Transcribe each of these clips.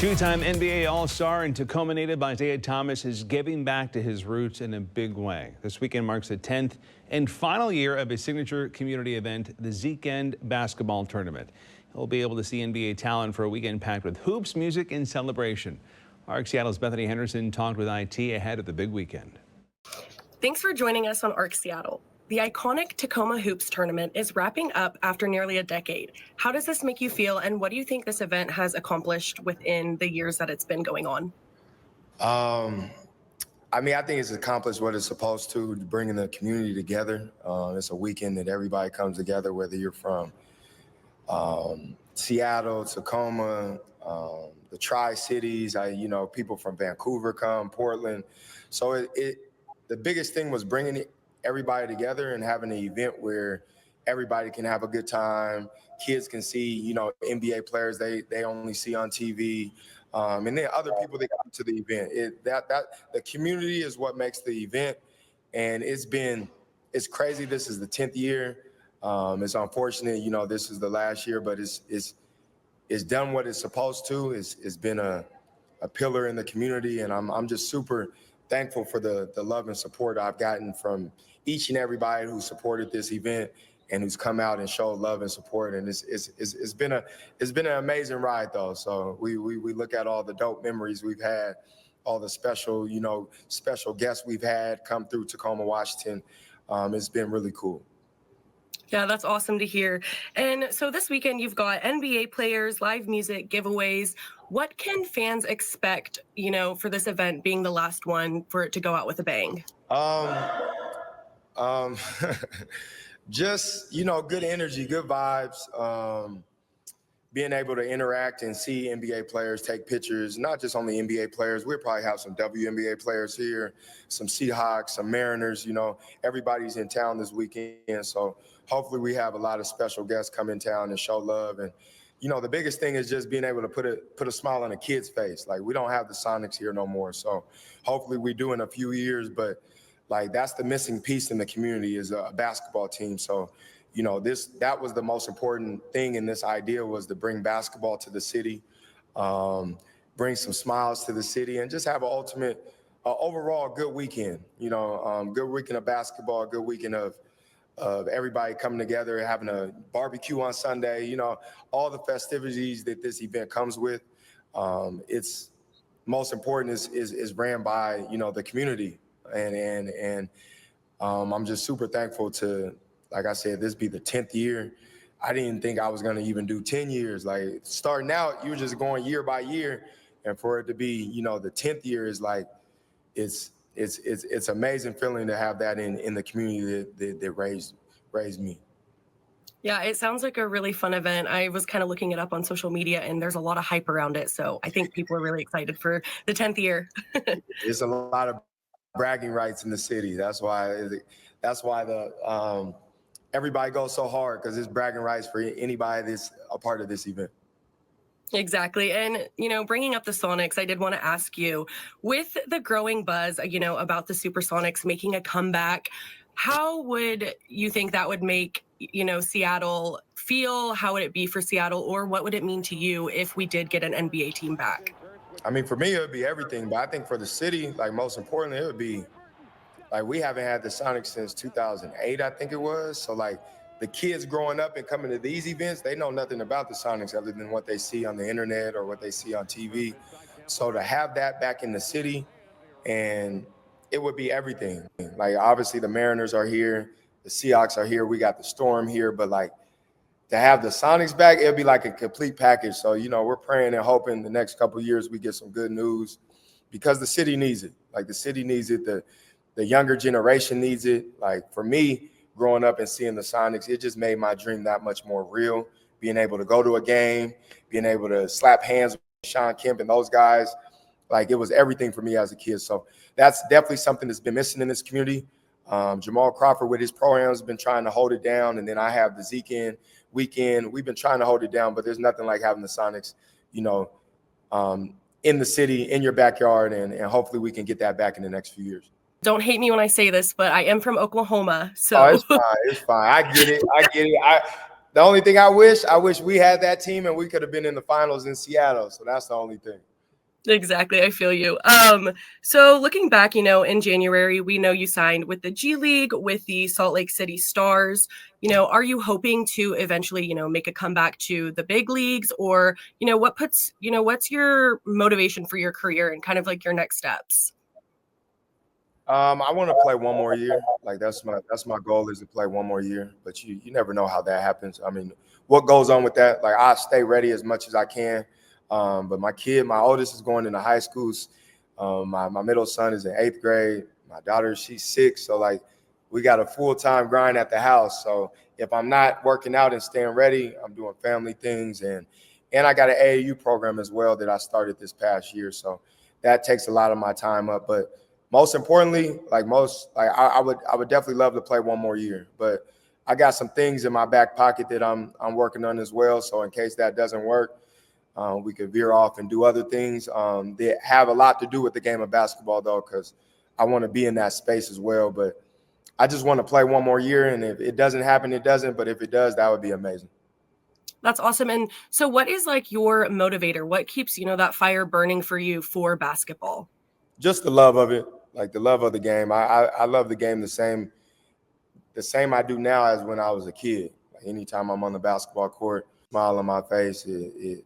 Two-time NBA All-Star and Tacoma native Isaiah Thomas is giving back to his roots in a big way. This weekend marks the 10th and final year of his signature community event, the Zeke-End basketball tournament. He'll be able to see NBA talent for a weekend packed with hoops, music, and celebration. ARC Seattle's Bethany Henderson talked with IT ahead of the big weekend. Thanks for joining us on ARC Seattle. The iconic Tacoma Hoops tournament is wrapping up after nearly a decade. How does this make you feel, and what do you think this event has accomplished within the years that it's been going on? I think it's accomplished what it's supposed to, bringing the community together. It's a weekend that everybody comes together, whether you're from Seattle, Tacoma, the Tri-Cities, people from Vancouver come, Portland. So the biggest thing was bringing everybody together and having an event where everybody can have a good time. Kids can see, NBA players they only see on TV, and then other people that come to the event. The community is what makes the event, and it's crazy. This is the 10th year. It's unfortunate, this is the last year, but it's done what it's supposed to. It's been a pillar in the community, and I'm just super thankful for the love and support I've gotten from each and everybody who supported this event and who's come out and showed love and support. And it's been an amazing ride though. So we look at all the dope memories we've had, all the special guests we've had come through Tacoma, Washington. It's been really cool. Yeah, that's awesome to hear. And so this weekend you've got NBA players, live music, giveaways. What can fans expect, for this event being the last one for it to go out with a bang? Just, good energy, good vibes, being able to interact and see NBA players take pictures, not just only NBA players. We'll probably have some WNBA players here, some Seahawks, some Mariners, everybody's in town this weekend. So hopefully we have a lot of special guests come in town and show love. And, the biggest thing is just being able to put a smile on a kid's face. Like, we don't have the Sonics here no more. So hopefully we do in a few years, but that's the missing piece in the community is a basketball team. So, that was the most important thing in this idea, was to bring basketball to the city, bring some smiles to the city, and just have an ultimate, overall good weekend. Good weekend of basketball, good weekend of everybody coming together, having a barbecue on Sunday. All the festivities that this event comes with. It's most important is ran by the community. And I'm just super thankful to, like I said, this be the 10th year. I didn't think I was going to even do 10 years. Like, starting out, you were just going year by year. And for it to be, the 10th year is it's amazing feeling to have that in the community that raised me. Yeah, it sounds like a really fun event. I was kind of looking it up on social media, and there's a lot of hype around it. So I think people are really excited for the 10th year. It's a lot of bragging rights in the city. That's why everybody goes so hard, because it's bragging rights for anybody that's a part of this event. Exactly. And, bringing up the Sonics, I did want to ask you, with the growing buzz, about the Supersonics making a comeback, how would you think that would make, Seattle feel? How would it be for Seattle, or what would it mean to you if we did get an NBA team back? For me, it would be everything. But I think for the city, most importantly, it would be, we haven't had the Sonics since 2008, I think it was. So, the kids growing up and coming to these events, they know nothing about the Sonics other than what they see on the internet or what they see on TV. So to have that back in the city, and it would be everything. Obviously the Mariners are here, the Seahawks are here, we got the Storm here, but to have the Sonics back, it'll be like a complete package. So, we're praying and hoping the next couple of years we get some good news, because the city needs it. The city needs it. The younger generation needs it. For me, growing up and seeing the Sonics, it just made my dream that much more real. Being able to go to a game, being able to slap hands with Sean Kemp and those guys, it was everything for me as a kid. So that's definitely something that's been missing in this community. Jamal Crawford with his programs has been trying to hold it down, and then I have the Zeke-End weekend. We've been trying to hold it down, but there's nothing like having the Sonics, in the city, in your backyard, and hopefully we can get that back in the next few years. Don't hate me when I say this, but I am from Oklahoma, so. Oh, it's fine. It's fine. I get it. The only thing I wish we had that team and we could have been in the finals in Seattle. So that's the only thing. Exactly, I feel you. So looking back, in January, we know you signed with the G League, with the Salt Lake City Stars. Are you hoping to eventually, make a comeback to the big leagues, or, what's your motivation for your career and kind of like your next steps? I want to play one more year. Like that's my goal is to play one more year. But you never know how that happens. I mean, what goes on with that? Like I stay ready as much as I can. But my oldest is going into high schools. My middle son is in 8th grade. My daughter, she's 6. So like we got a full-time grind at the house. So if I'm not working out and staying ready, I'm doing family things and I got an AAU program as well that I started this past year. So that takes a lot of my time up. But most importantly, I would definitely love to play one more year, but I got some things in my back pocket that I'm working on as well. So in case that doesn't work, we could veer off and do other things that have a lot to do with the game of basketball, though, because I want to be in that space as well. But I just want to play one more year, and if it doesn't happen, it doesn't. But if it does, that would be amazing. That's awesome. And so what is like your motivator? What keeps, that fire burning for you for basketball? Just the love of it, like the love of the game. I love the game the same I do now as when I was a kid. Like anytime I'm on the basketball court, smile on my face, it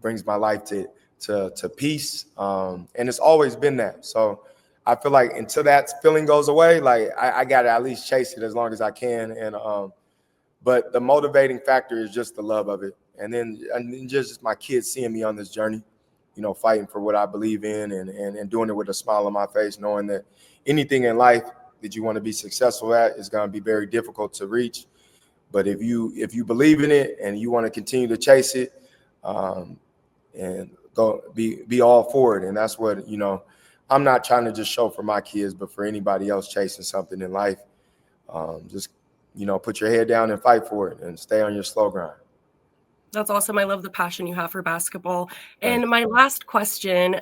brings my life to peace. And it's always been that. So I feel like until that feeling goes away, like I got to at least chase it as long as I can. But the motivating factor is just the love of it. And then just my kids seeing me on this journey, fighting for what I believe in and doing it with a smile on my face, knowing that anything in life that you want to be successful at is going to be very difficult to reach. But if you believe in it and you want to continue to chase it, and go be all for it. And that's what, I'm not trying to just show for my kids, but for anybody else chasing something in life, just, put your head down and fight for it and stay on your slow grind. That's awesome. I love the passion you have for basketball. Thank And my last question,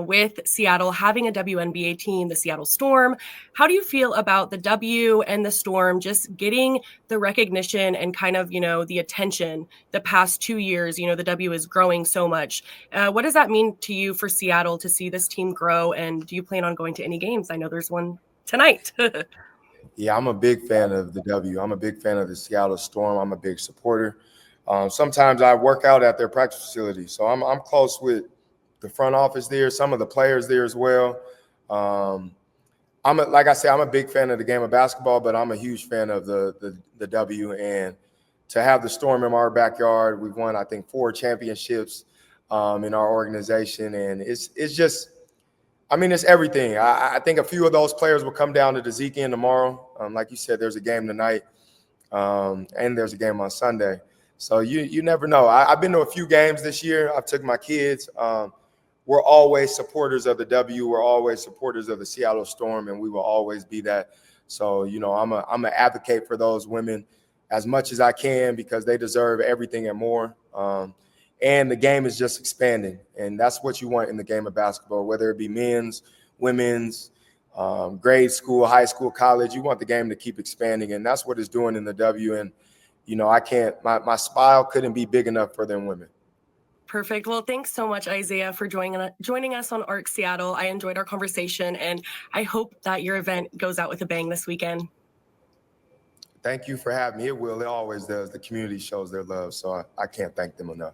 with Seattle having a WNBA team, the Seattle Storm, how do you feel about the W and the Storm just getting the recognition and kind of, the attention the past 2 years? The W is growing so much. What does that mean to you for Seattle to see this team grow? And do you plan on going to any games? I know there's one tonight. Yeah, I'm a big fan of the W. I'm a big fan of the Seattle Storm. I'm a big supporter. Sometimes I work out at their practice facility, so I'm close with the front office there, some of the players there as well. Like I said, I'm a big fan of the game of basketball, but I'm a huge fan of the W. And to have the Storm in our backyard, we've won, I think, 4 championships in our organization, and it's just, it's everything. I think a few of those players will come down to the Zeke-End tomorrow. Like you said, there's a game tonight, and there's a game on Sunday. So you never know. I've been to a few games this year. I've took my kids. We're always supporters of the W. We're always supporters of the Seattle Storm, and we will always be that. So, I'm an advocate for those women as much as I can because they deserve everything and more. And the game is just expanding, and that's what you want in the game of basketball, whether it be men's, women's, grade school, high school, college. You want the game to keep expanding, and that's what it's doing in the W. And I can't, my smile couldn't be big enough for them women. Perfect. Well, thanks so much, Isaiah, for joining us on ARC Seattle. I enjoyed our conversation, and I hope that your event goes out with a bang this weekend. Thank you for having me. It will. It always does. The community shows their love, so I can't thank them enough.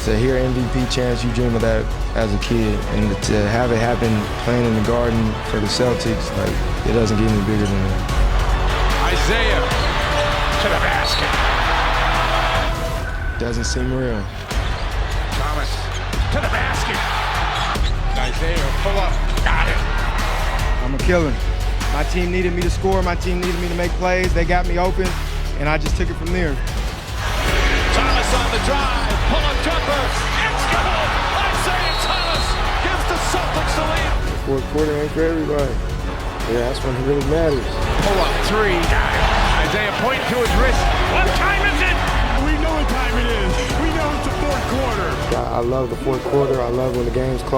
To hear MVP chance, you dream of that as a kid, and to have it happen playing in the Garden for the Celtics, like, it doesn't get any bigger than that. Isaiah to the basket. Doesn't seem real. Thomas to the basket. Isaiah pull up, got it. I'm a killer. My team needed me to score. My team needed me to make plays. They got me open, and I just took it from there. Thomas on the drive, pull-up jumper, it's good! Isaiah Thomas gives the Celtics the lead. The fourth quarter ain't for everybody. Yeah, that's when it really matters. Pull up three. Got it. Isaiah pointing to his wrist. What time is it? We know what time it is. We know it's the fourth quarter. I love the fourth quarter. I love when the game's close.